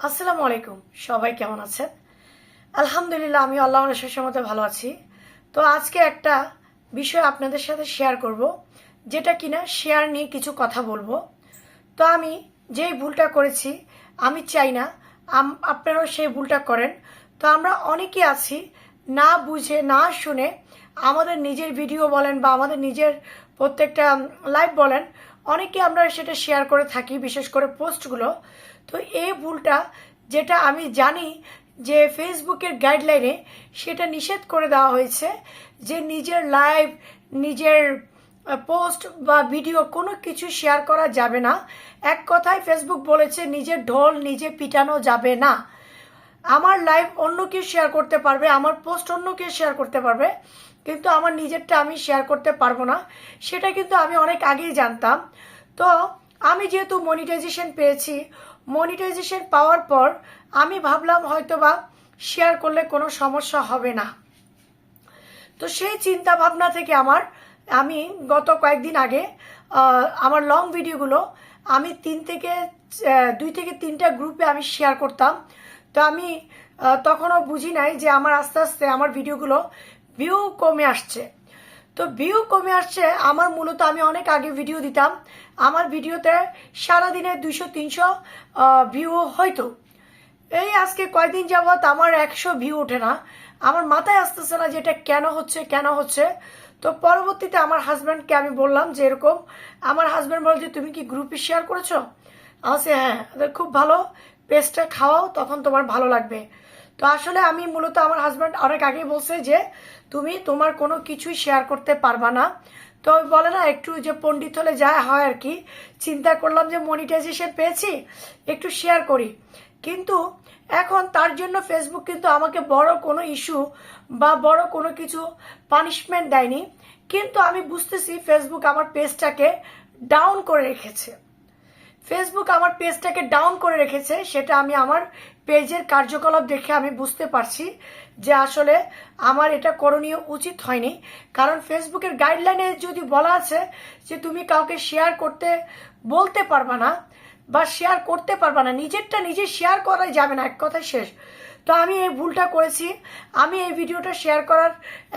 আসসালামু আলাইকুম। সবাই কেমন আছেন? আলহামদুলিল্লাহ, আমি আল্লাহর আশীর্বাদে মতো ভালো আছি। তো আজকে একটা বিষয় আপনাদের সাথে শেয়ার করব, যেটা কিনা শেয়ার নিয়ে কিছু কথা বলবো। তো আমি যেই ভুলটা করেছি, আমি চাই না আপনারাও সেই ভুলটা করেন। তো আমরা অনেকে আছি না বুঝে না শুনে আমাদের নিজের ভিডিও বলেন বা আমাদের নিজের প্রত্যেকটা লাইভ বলেন, অনেকে আমরা সেটা শেয়ার করে থাকি, বিশেষ করে পোস্টগুলো। তো এই ভুলটা, যেটা আমি জানি যে ফেসবুকের গাইডলাইনে সেটা নিষেধ করে দেওয়া হয়েছে যে নিজের লাইভ, নিজের পোস্ট বা ভিডিও কোনো কিছু শেয়ার করা যাবে না। এক কথায় ফেসবুক বলেছে নিজের ঢোল নিজে পিটানো যাবে না। আমার লাইভ অন্য কেউ শেয়ার করতে পারবে, আমার পোস্ট অন্য কেউ শেয়ার করতে পারবে, কিন্তু আমার নিজেরটা আমি শেয়ার করতে পারবো না। সেটা কিন্তু আমি অনেক আগেই জানতাম। তো আমি যেহেতু মনিটাইজেশন পেয়েছি, মনিটাইজেশন পাওয়ার পর আমি ভাবলাম হয়তোবা শেয়ার করলে কোনো সমস্যা হবে না। তো সেই চিন্তা ভাবনা থেকে আমি গত কয়েকদিন আগে আমার লং ভিডিওগুলো আমি 2 থেকে 3টা গ্রুপে আমি শেয়ার করতাম। তো আমি তখনও বুঝি নাই যে আমার আস্তে আস্তে আমার ভিডিওগুলো ভিউ কমে আসছে। তো ভিউ কমে আসছে আমার, মূলত আমি অনেক আগে ভিডিও দিতাম, আমার ভিডিওতে সারাদিনে 200-300 ভিউ হয়তো। এই আজকে কয়দিন যাবৎ আমার 100 ভিউ ওঠে না। আমার মাথায় আসতেছে না যে এটা কেন হচ্ছে। তো পরবর্তীতে আমার হাজব্যান্ডকে আমি বললাম যে এরকম। আমার হাজব্যান্ড বলে যে তুমি কি গ্রুপে শেয়ার করেছো? আমি হ্যাঁ, খুব ভালো, পেজটা খাওয়াও, তখন তোমার ভালো লাগবে। তো আসলে আমি মূলত, আমার হাজব্যান্ড অনেক আগেই বলছে যে তুমি তোমার কোনো কিছুই শেয়ার করতে পারবা না। তো বলে না, একটু যে পণ্ডিত হলে যা হয় আর কি। চিন্তা করলাম যে মনিটাইজেশন পেয়েছি, একটু শেয়ার করি। কিন্তু এখন তার জন্য ফেসবুক কিন্তু আমাকে বড় কোনো ইস্যু বা বড় কোনো কিছু পানিশমেন্ট দেয়নি। কিন্তু আমি বুঝতেছি ফেসবুক আমার পেজটাকে ডাউন করে রেখেছে। সেটা আমি আমার পেজের কার্যকলাপ দেখে আমি বুঝতে পারছি যে আসলে আমার এটা করণীয় উচিত হয়নি। কারণ ফেসবুকের গাইডলাইনে যদি বলা আছে যে তুমি কাউকে শেয়ার করতে বলতে পারবা না বা শেয়ার করতে পারবা না, নিজেরটা নিজে শেয়ার করাই যাবে না, এক কথায় শেষ। তো আমি এই ভুলটা করেছি। আমি এই ভিডিওটা শেয়ার করার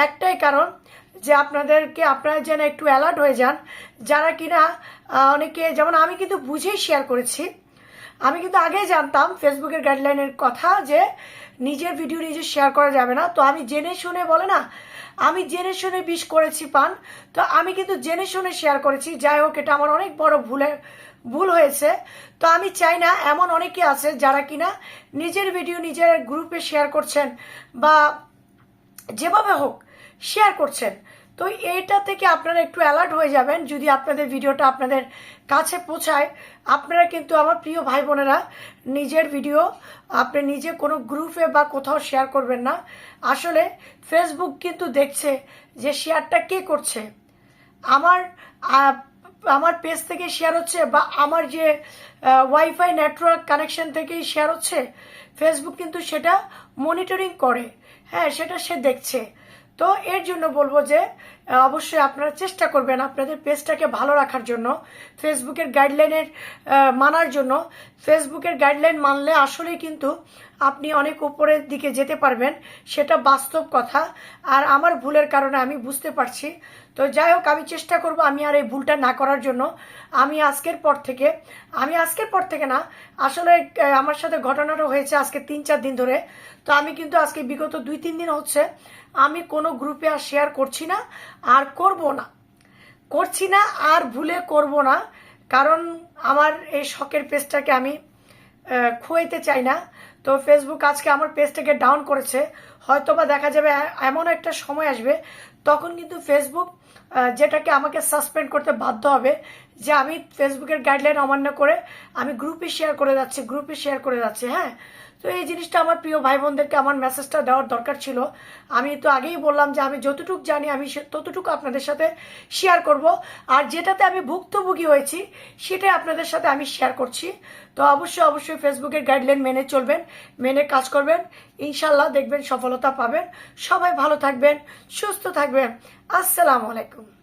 একটাই কারণ যে আপনারা যেন একটু অ্যালার্ট হয়ে যান, যারা কিনা অনেকে, যেমন আমি কিন্তু বুঝেই শেয়ার করেছি। আমি কিন্তু আগেই জানতাম ফেসবুকের গাইডলাইনের কথা যে নিজের ভিডিও নিজে শেয়ার করা যাবে না। তো আমি জেনে শুনে, বলে না, আমি জেনে শুনে বিষ করেছি পান। তো আমি কিন্তু জেনে শুনে শেয়ার করেছি। যাই হোক, এটা আমার অনেক বড় ভুল হয়েছে। তো আমি চাই না, এমন অনেকে আছে যারা কিনা নিজের ভিডিও নিজের গ্রুপে শেয়ার করছেন বা যেভাবে হোক শেয়ার করছেন। তো এইটা থেকে আপনারা একটু অ্যালার্ট হয়ে যাবেন। যদি আপনাদের ভিডিওটা আপনাদের কাছে পৌঁছায়, আপনারা কিন্তু, আমার প্রিয় ভাই বোনেরা, নিজের ভিডিও আপনি নিজে কোনো গ্রুপে বা কোথাও শেয়ার করবেন না। আসলে ফেসবুক কিন্তু দেখছে যে শেয়ারটা কে করছে। আমার আমার পেজ থেকে শেয়ার হচ্ছে বা আমার যে ওয়াইফাই নেটওয়ার্ক কানেকশন থেকেই শেয়ার হচ্ছে, ফেসবুক কিন্তু সেটা মনিটরিং করে। হ্যাঁ, সেটা সে দেখছে। তো এর জন্য বলবো যে অবশ্যই আপনারা চেষ্টা করবেন আপনাদের পেজটাকে ভালো রাখার জন্য, ফেসবুকের গাইডলাইনের মানার জন্য। ফেসবুকের গাইডলাইন মানলে আসলেই কিন্তু আপনি অনেক উপরের দিকে যেতে পারবেন, সেটা বাস্তব কথা। আর আমার ভুলের কারণে আমি বুঝতে পারছি। তো যাই হোক, আমি চেষ্টা করব আমি আর এই ভুলটা না করার জন্য। আমি আজকের পর থেকে না, আসলে আমার সাথে ঘটনাটা হয়েছে আজকে 3-4 দিন ধরে। তো আমি কিন্তু আজকে বিগত 2-3 দিন হচ্ছে আমি কোনো গ্রুপে আর শেয়ার করছি না, আর করছি না, আর ভুলে করব না। কারণ আমার এই শখের পেজটাকে আমি খুয়াইতে চাই না। তো ফেসবুক আজকে আমার পেজটাকে ডাউন করেছে। হয়তোবা দেখা যাবে এমন একটা সময় আসবে, তখন কিন্তু ফেসবুক যেটাকে আমাকে সাসপেন্ড করতে বাধ্য হবে যে আমি ফেসবুকের গাইডলাইন অমান্য করে আমি গ্রুপে শেয়ার করে যাচ্ছি। হ্যাঁ, তো এই জিনিসটা আমার প্রিয় ভাই বোনদেরকে আমার মেসেজটা দেওয়ার দরকার ছিল। আমি তো আগেই বললাম যে আমি যতটুকু জানি আমি ততটুকু আপনাদের সাথে শেয়ার করব। আর যেটাতে আমি ভুক্তভোগী হয়েছি সেটাই আপনাদের সাথে আমি শেয়ার করছি। তো অবশ্যই ফেসবুকের গাইডলাইন মেনে চলবেন, মেনে কাজ করবেন, ইনশাল্লাহ দেখবেন সফলতা পাবেন। সবাই ভালো থাকবেন, সুস্থ থাকবেন। আসসালামু আলাইকুম।